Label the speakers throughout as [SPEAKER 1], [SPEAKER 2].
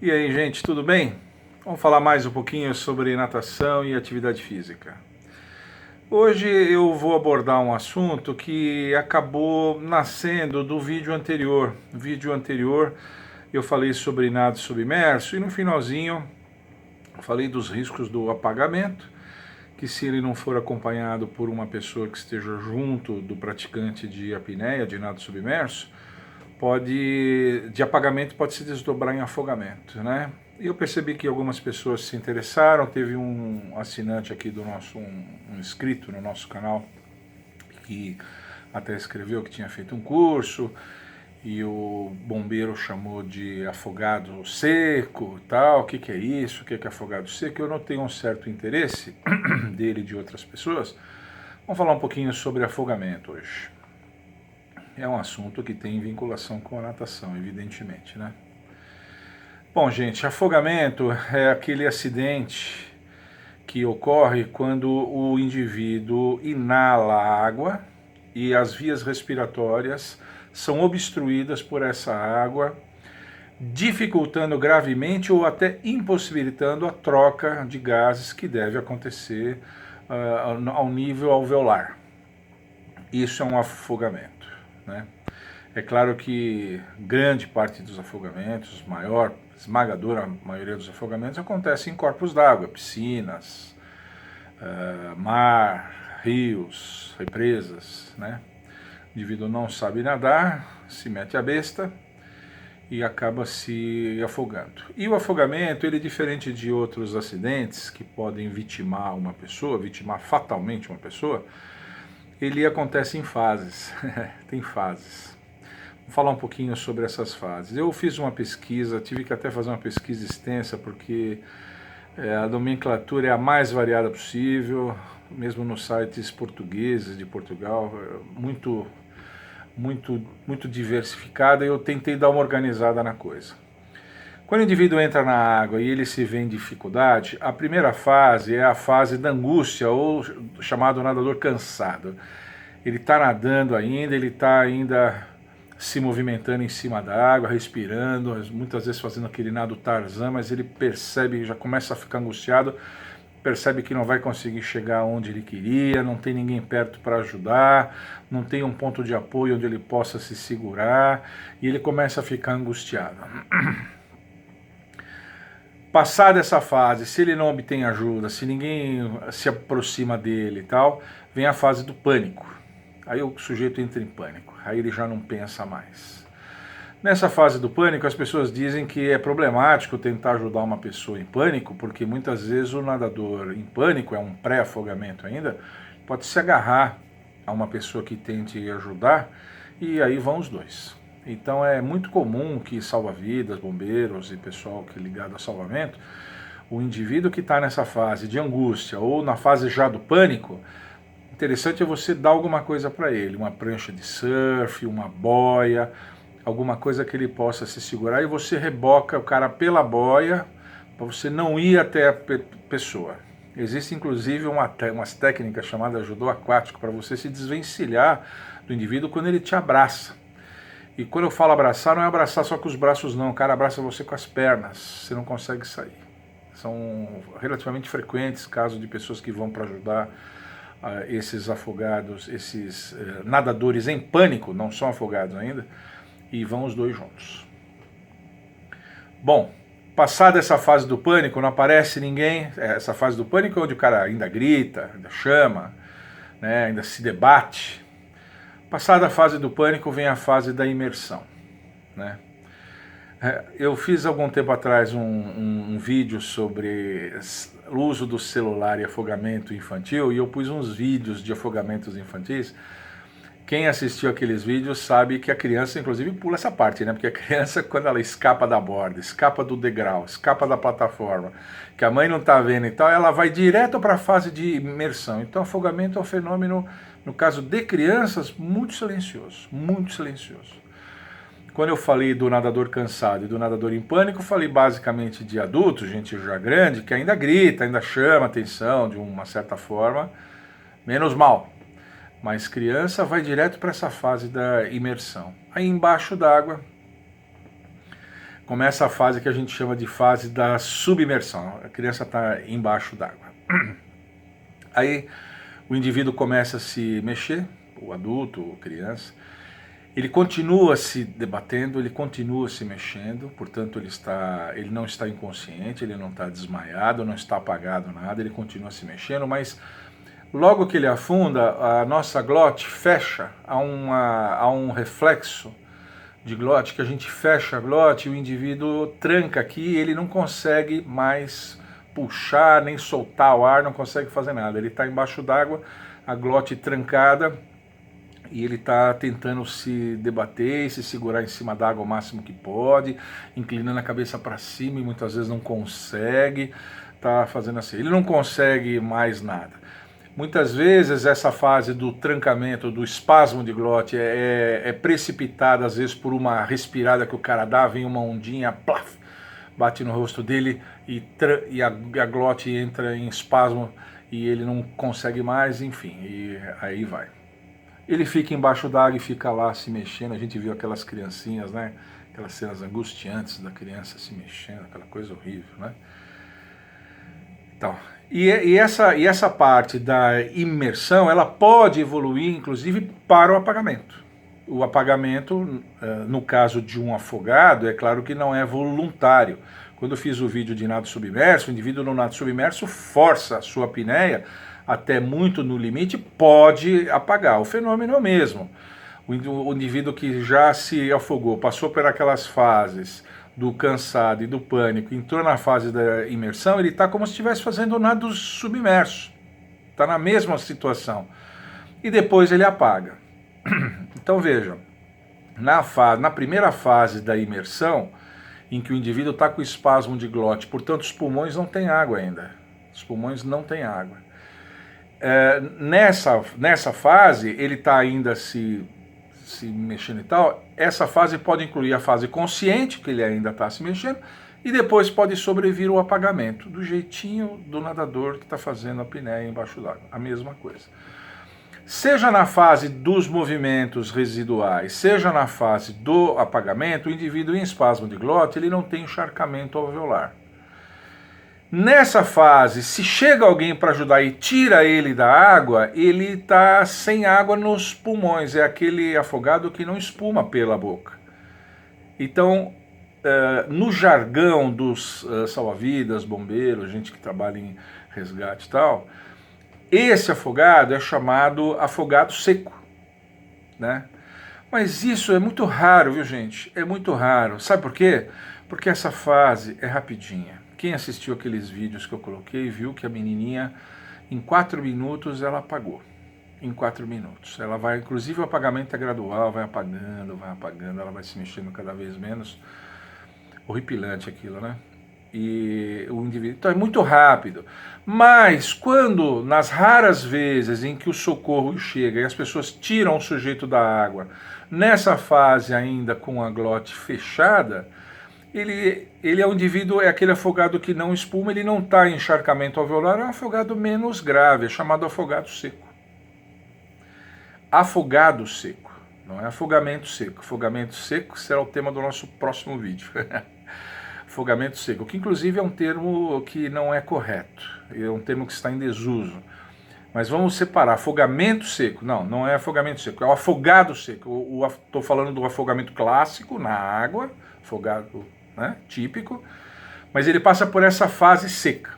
[SPEAKER 1] E aí, gente, tudo bem? Vamos falar mais um pouquinho sobre natação e atividade física. Hoje eu vou abordar um assunto que acabou nascendo do vídeo anterior. No vídeo anterior eu falei sobre nado submerso e no finalzinho falei dos riscos do apagamento, que se ele não for acompanhado por uma pessoa que esteja junto do praticante de apneia, de nado submerso, de apagamento pode se desdobrar em afogamento, né? E eu percebi que algumas pessoas se interessaram, teve um assinante aqui do nosso, um inscrito no nosso canal, que até escreveu que tinha feito um curso, e o bombeiro chamou de afogado seco, tal, o que é isso, o que é afogado seco. Eu notei um certo interesse dele e de outras pessoas. Vamos falar um pouquinho sobre afogamento hoje. É um assunto que tem vinculação com a natação, evidentemente, né? Bom, gente, afogamento é aquele acidente que ocorre quando o indivíduo inala água e as vias respiratórias são obstruídas por essa água, dificultando gravemente ou até impossibilitando a troca de gases que deve acontecer ao nível alveolar. Isso é um afogamento, né? É claro que grande parte dos afogamentos, esmagadora maioria dos afogamentos, acontece em corpos d'água, piscinas, mar, rios, represas, né? O indivíduo não sabe nadar, se mete a besta e acaba se afogando. E o afogamento, ele é diferente de outros acidentes que podem vitimar uma pessoa, vitimar fatalmente uma pessoa, ele acontece em fases, tem fases. Vou falar um pouquinho sobre essas fases. Eu fiz uma pesquisa, tive que até fazer uma pesquisa extensa, porque a nomenclatura é a mais variada possível, mesmo nos sites portugueses de Portugal, muito diversificada, e eu tentei dar uma organizada na coisa. Quando o indivíduo entra na água e ele se vê em dificuldade, a primeira fase é a fase da angústia, ou chamado nadador cansado. Ele está nadando ainda, ele está ainda se movimentando em cima da água, respirando, muitas vezes fazendo aquele nado Tarzan, mas ele percebe, já começa a ficar angustiado, percebe que não vai conseguir chegar onde ele queria, não tem ninguém perto para ajudar, não tem um ponto de apoio onde ele possa se segurar, e ele começa a ficar angustiado. Passada essa fase, se ele não obtém ajuda, se ninguém se aproxima dele e tal, vem a fase do pânico. Aí o sujeito entra em pânico, aí ele já não pensa mais. Nessa fase do pânico, as pessoas dizem que é problemático tentar ajudar uma pessoa em pânico, porque muitas vezes o nadador em pânico, é um pré-afogamento ainda, pode se agarrar a uma pessoa que tente ajudar e aí vão os dois. Então é muito comum que salva-vidas, bombeiros e pessoal que é ligado a salvamento, o indivíduo que está nessa fase de angústia ou na fase já do pânico, interessante é você dar alguma coisa para ele, uma prancha de surf, uma boia, alguma coisa que ele possa se segurar, e você reboca o cara pela boia para você não ir até a pessoa. Existe inclusive umas técnicas chamadas judô aquático para você se desvencilhar do indivíduo quando ele te abraça. E quando eu falo abraçar, não é abraçar só com os braços não, o cara abraça você com as pernas, você não consegue sair. São relativamente frequentes casos de pessoas que vão para ajudar esses afogados, esses nadadores em pânico, não são afogados ainda, e vão os dois juntos. Bom, passada essa fase do pânico, não aparece ninguém, essa fase do pânico é onde o cara ainda grita, ainda chama, né, ainda se debate. Passada a fase do pânico vem a fase da imersão, né? Eu fiz algum tempo atrás um vídeo sobre o uso do celular e afogamento infantil, e eu pus uns vídeos de afogamentos infantis. Quem assistiu aqueles vídeos sabe que a criança, inclusive, pula essa parte, né? Porque a criança, quando ela escapa da borda, escapa do degrau, escapa da plataforma, que a mãe não está vendo e tal, ela vai direto para a fase de imersão. Então, afogamento é um fenômeno, no caso de crianças, muito silencioso, muito silencioso. Quando eu falei do nadador cansado e do nadador em pânico, falei basicamente de adultos, gente já grande, que ainda grita, ainda chama atenção de uma certa forma, menos mal. Mas criança vai direto para essa fase da imersão. Aí embaixo d'água começa a fase que a gente chama de fase da submersão. A criança está embaixo d'água. Aí o indivíduo começa a se mexer, o adulto, a criança, ele continua se debatendo, ele continua se mexendo, portanto ele não está inconsciente, ele não está desmaiado, não está apagado, nada, ele continua se mexendo, mas logo que ele afunda, a nossa glote fecha, há um reflexo de glote, que a gente fecha a glote e o indivíduo tranca aqui, ele não consegue mais puxar, nem soltar o ar, não consegue fazer nada. Ele está embaixo d'água, a glote trancada, e ele está tentando se debater e se segurar em cima d'água o máximo que pode, inclinando a cabeça para cima e muitas vezes não consegue, está fazendo assim. Ele não consegue mais nada. Muitas vezes essa fase do trancamento, do espasmo de glote é precipitada às vezes por uma respirada que o cara dá, vem uma ondinha, plaf, bate no rosto dele e a glote entra em espasmo e ele não consegue mais, enfim, e aí vai. Ele fica embaixo d'água e fica lá se mexendo, a gente viu aquelas criancinhas, né? Aquelas cenas angustiantes da criança se mexendo, aquela coisa horrível, né? Então, e essa parte da imersão, ela pode evoluir, inclusive, para o apagamento. O apagamento, no caso de um afogado, é claro que não é voluntário. Quando eu fiz o vídeo de nado submerso, o indivíduo no nado submerso força a sua apneia até muito no limite, pode apagar. O fenômeno é o mesmo. O indivíduo que já se afogou, passou por aquelas fases do cansado e do pânico, entrou na fase da imersão, ele está como se estivesse fazendo nado submerso. Está na mesma situação. E depois ele apaga. Então vejam, na primeira fase da imersão, em que o indivíduo está com espasmo de glote, portanto os pulmões não têm água ainda. Os pulmões não têm água. Nessa fase, ele está ainda se mexendo e tal. Essa fase pode incluir a fase consciente, que ele ainda está se mexendo, e depois pode sobrevir o apagamento, do jeitinho do nadador que está fazendo a apneia embaixo d'água. A mesma coisa. Seja na fase dos movimentos residuais, seja na fase do apagamento, o indivíduo em espasmo de glote, ele não tem encharcamento alveolar. Nessa fase, se chega alguém para ajudar e tira ele da água, ele está sem água nos pulmões, é aquele afogado que não espuma pela boca. Então, no jargão dos salva-vidas, bombeiros, gente que trabalha em resgate e tal, esse afogado é chamado afogado seco, né? Mas isso é muito raro, viu, gente? É muito raro. Sabe por quê? Porque essa fase é rapidinha. Quem assistiu aqueles vídeos que eu coloquei viu que a menininha, em 4 minutos, ela apagou. Em 4 minutos. Ela vai, inclusive o apagamento é gradual, vai apagando, ela vai se mexendo cada vez menos. Horripilante aquilo, né? E o indivíduo. Então é muito rápido. Mas quando, nas raras vezes em que o socorro chega e as pessoas tiram o sujeito da água, nessa fase ainda com a glote fechada, ele é um indivíduo, é aquele afogado que não espuma, ele não está em encharcamento alveolar, é um afogado menos grave, é chamado afogado seco. Afogado seco, não é afogamento seco. Afogamento seco será o tema do nosso próximo vídeo. Afogamento seco, que inclusive é um termo que não é correto, é um termo que está em desuso. Mas vamos separar, afogamento seco, não é afogamento seco, é o afogado seco. Estou falando do afogamento clássico, na água, afogado, né, típico, mas ele passa por essa fase seca.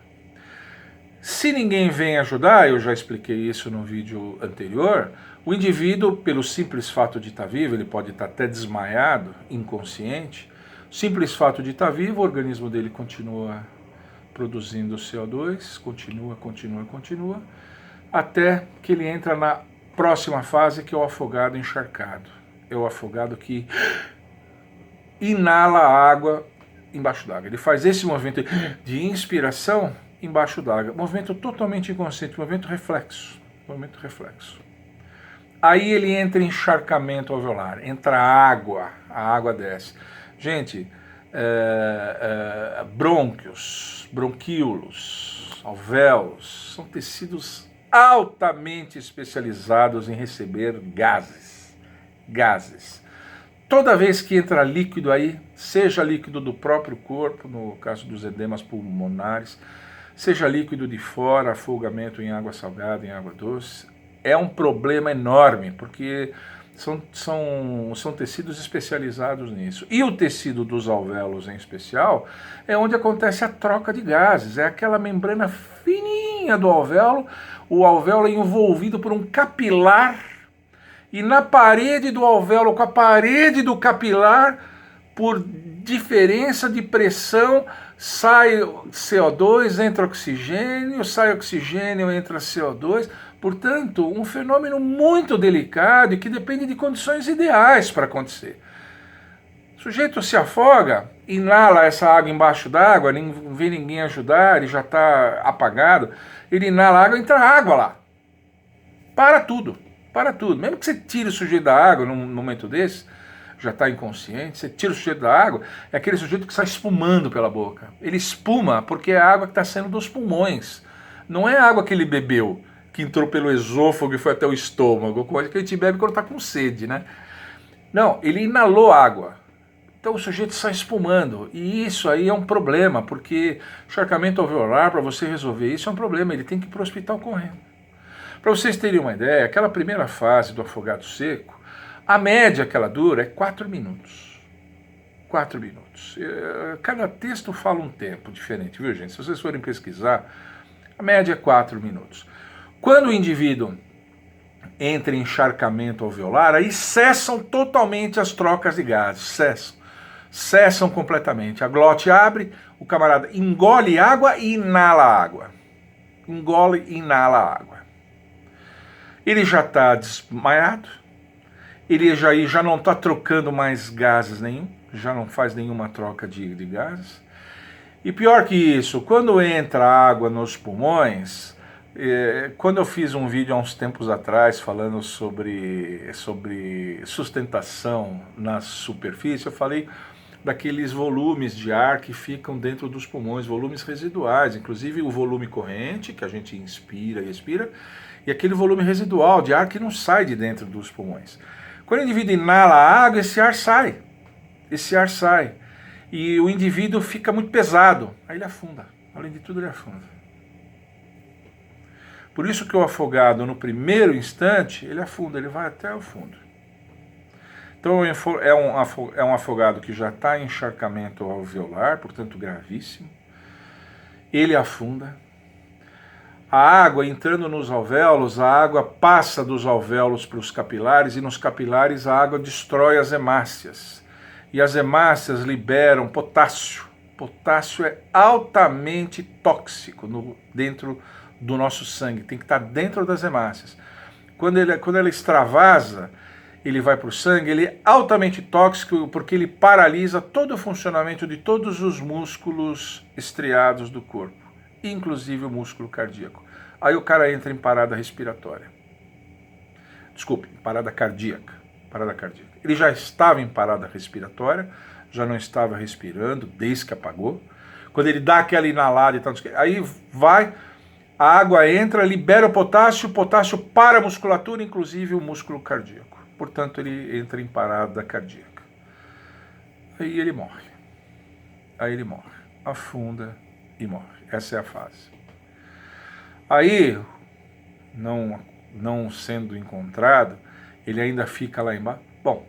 [SPEAKER 1] Se ninguém vem ajudar, eu já expliquei isso no vídeo anterior, o indivíduo, pelo simples fato de estar vivo, ele pode estar até desmaiado, inconsciente, simples fato de estar vivo, o organismo dele continua produzindo CO2, continua, até que ele entra na próxima fase, que é o afogado encharcado. É o afogado que inala a água embaixo d'água. Ele faz esse movimento de inspiração embaixo d'água. Movimento totalmente inconsciente, movimento reflexo. Aí ele entra em encharcamento alveolar, entra água, a água desce. Gente, brônquios, bronquíolos, alvéolos, são tecidos altamente especializados em receber gases. toda vez que entra líquido aí, seja líquido do próprio corpo, no caso dos edemas pulmonares, seja líquido de fora, afogamento em água salgada, em água doce, é um problema enorme, porque são tecidos especializados nisso. E o tecido dos alvéolos, em especial, é onde acontece a troca de gases. É aquela membrana fininha do alvéolo, o alvéolo é envolvido por um capilar, e na parede do alvéolo, com a parede do capilar, por diferença de pressão, sai CO2, entra oxigênio, sai oxigênio, entra CO2. Portanto, um fenômeno muito delicado e que depende de condições ideais para acontecer. O sujeito se afoga, inala essa água embaixo d'água, não vê ninguém ajudar, ele já está apagado, ele inala a água, entra água lá. Para tudo. Mesmo que você tire o sujeito da água num momento desse, já está inconsciente, você tira o sujeito da água, é aquele sujeito que está espumando pela boca. Ele espuma porque é a água que está saindo dos pulmões. Não é a água que ele bebeu, que entrou pelo esôfago e foi até o estômago, coisa que a gente bebe quando está com sede, né? Não, ele inalou água. Então o sujeito está espumando. E isso aí é um problema, porque encharcamento alveolar, para você resolver isso, é um problema. Ele tem que ir para o hospital correndo. Para vocês terem uma ideia, aquela primeira fase do afogado seco, a média que ela dura é 4 minutos. 4 minutos. Cada texto fala um tempo diferente, viu, gente? Se vocês forem pesquisar, a média é 4 minutos. Quando o indivíduo entra em encharcamento alveolar, aí cessam totalmente as trocas de gases. Cessam completamente. A glote abre, o camarada engole água e inala água. Engole e inala água. Ele já está desmaiado, ele já não está trocando mais gases nenhum, já não faz nenhuma troca de gases. E pior que isso, quando entra água nos pulmões, quando eu fiz um vídeo há uns tempos atrás falando sobre sustentação na superfície, eu falei daqueles volumes de ar que ficam dentro dos pulmões, volumes residuais, inclusive o volume corrente, que a gente inspira e expira, e aquele volume residual de ar que não sai de dentro dos pulmões. Quando o indivíduo inala a água, esse ar sai. E o indivíduo fica muito pesado, aí ele afunda. Além de tudo, ele afunda. Por isso que o afogado, no primeiro instante, ele afunda, ele vai até o fundo. Então é um afogado que já está em encharcamento alveolar, portanto gravíssimo. Ele afunda. A água entrando nos alvéolos, a água passa dos alvéolos para os capilares, e nos capilares a água destrói as hemácias. E as hemácias liberam potássio. Potássio é altamente tóxico dentro do nosso sangue, tem que estar dentro das hemácias. Quando ela extravasa, ele vai para o sangue, ele é altamente tóxico porque ele paralisa todo o funcionamento de todos os músculos estriados do corpo, inclusive o músculo cardíaco. Aí o cara entra em parada respiratória. Desculpe, parada cardíaca. Ele já estava em parada respiratória, já não estava respirando desde que apagou. Quando ele dá aquela inalada e tal, aí vai, a água entra, libera o potássio para a musculatura, inclusive o músculo cardíaco. Portanto, ele entra em parada cardíaca. Aí ele morre. Afunda e morre. Essa é a fase. Aí, não sendo encontrado, ele ainda fica lá embaixo. Bom,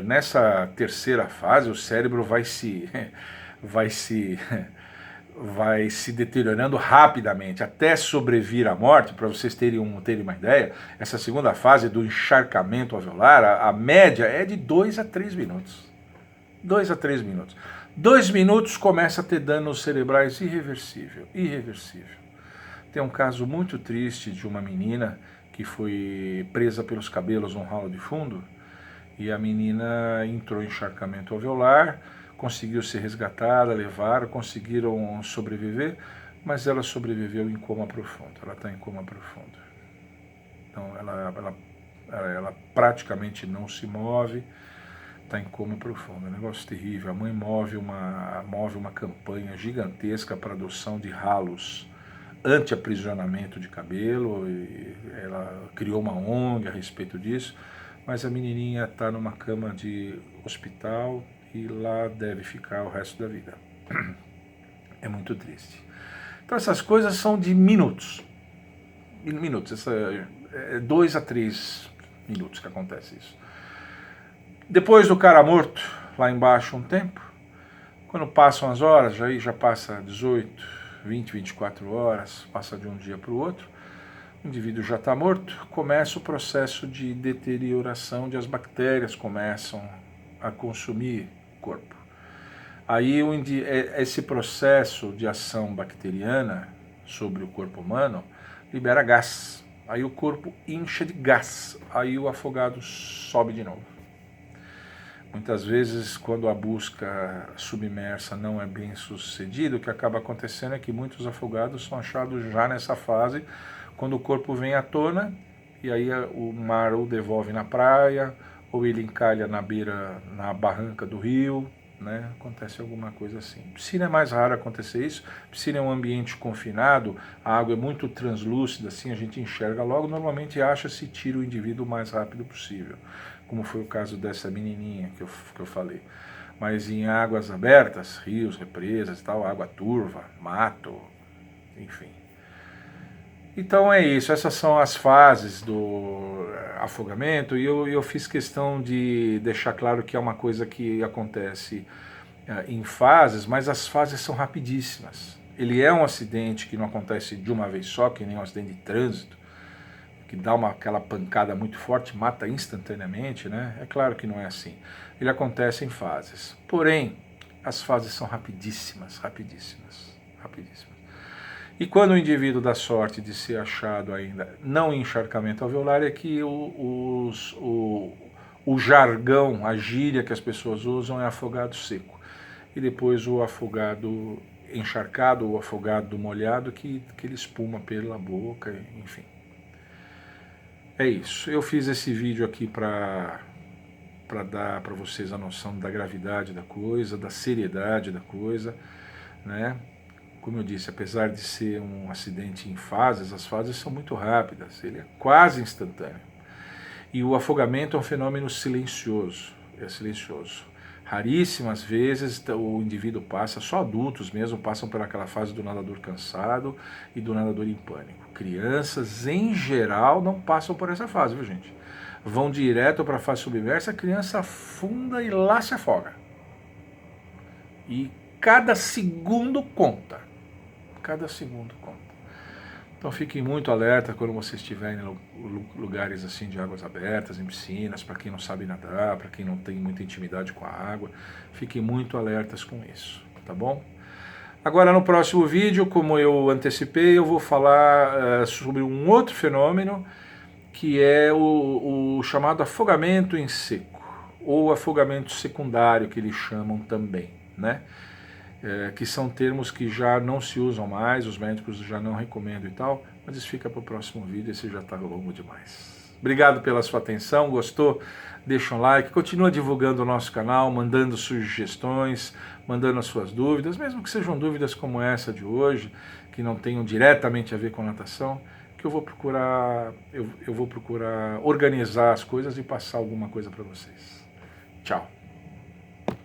[SPEAKER 1] nessa terceira fase, o cérebro vai se deteriorando rapidamente, até sobrevir à morte. Para vocês terem uma ideia, essa segunda fase do encharcamento alveolar, a média é de 2 a 3 minutos. 2 a 3 minutos. 2 minutos começa a ter danos cerebrais irreversível. Tem um caso muito triste de uma menina que foi presa pelos cabelos num ralo de fundo, e a menina entrou em encharcamento alveolar, conseguiu ser resgatada, levaram, conseguiram sobreviver, mas ela sobreviveu em coma profundo. Ela está em coma profundo. Então ela praticamente não se move, está em coma profundo. É um negócio terrível. A mãe move uma campanha gigantesca para adoção de ralos anti-aprisionamento de cabelo, e ela criou uma ONG a respeito disso, mas a menininha está numa cama de hospital e lá deve ficar o resto da vida. É muito triste. Então essas coisas são de minutos. Minutos, 2 a 3 minutos que acontece isso. Depois do cara morto, lá embaixo um tempo, quando passam as horas, aí já passa 18, 20, 24 horas, passa de um dia para o outro, o indivíduo já está morto, começa o processo de deterioração, onde as bactérias começam a consumir o corpo. Aí esse processo de ação bacteriana sobre o corpo humano libera gás. Aí o corpo incha de gás, aí o afogado sobe de novo. Muitas vezes, quando a busca submersa não é bem sucedida, o que acaba acontecendo é que muitos afogados são achados já nessa fase, quando o corpo vem à tona, e aí o mar o devolve na praia, ou ele encalha na beira, na barranca do rio, né? Acontece alguma coisa assim. Piscina é mais raro acontecer isso. Piscina é um ambiente confinado, a água é muito translúcida, assim a gente enxerga logo, normalmente acha-se tira o indivíduo o mais rápido possível, como foi o caso dessa menininha que eu falei. Mas em águas abertas, rios, represas e tal, água turva, mato, enfim. Então é isso, essas são as fases do afogamento, e eu fiz questão de deixar claro que é uma coisa que acontece em fases, mas as fases são rapidíssimas. Ele é um acidente que não acontece de uma vez só, que nem um acidente de trânsito, que dá aquela pancada muito forte, mata instantaneamente, né? É claro que não é assim. Ele acontece em fases. Porém, as fases são rapidíssimas, rapidíssimas, rapidíssimas. E quando o indivíduo dá sorte de ser achado ainda não em encharcamento alveolar, é que o jargão, a gíria que as pessoas usam é afogado seco. E depois o afogado encharcado, o afogado molhado, que ele espuma pela boca, enfim. É isso. Eu fiz esse vídeo aqui para dar para vocês a noção da gravidade da coisa, da seriedade da coisa, né? Como eu disse, apesar de ser um acidente em fases, as fases são muito rápidas, ele é quase instantâneo. E o afogamento é um fenômeno silencioso, é silencioso. Raríssimas vezes o indivíduo passa, só adultos mesmo passam por aquela fase do nadador cansado e do nadador em pânico. Crianças, em geral, não passam por essa fase, viu gente? Vão direto para a fase submersa, a criança afunda e lá se afoga. E cada segundo conta. Cada segundo conta. Então fiquem muito alerta quando vocês estiverem em lugares assim de águas abertas, em piscinas, para quem não sabe nadar, para quem não tem muita intimidade com a água, fiquem muito alertas com isso, tá bom? Agora no próximo vídeo, como eu antecipei, eu vou falar sobre um outro fenômeno, que é o chamado afogamento em seco, ou afogamento secundário, que eles chamam também, né? Que são termos que já não se usam mais, os médicos já não recomendam e tal, mas isso fica para o próximo vídeo, esse já está longo demais. Obrigado pela sua atenção, gostou? Deixa um like, continua divulgando o nosso canal, mandando sugestões, mandando as suas dúvidas, mesmo que sejam dúvidas como essa de hoje, que não tenham diretamente a ver com natação, que eu vou procurar organizar as coisas e passar alguma coisa para vocês. Tchau!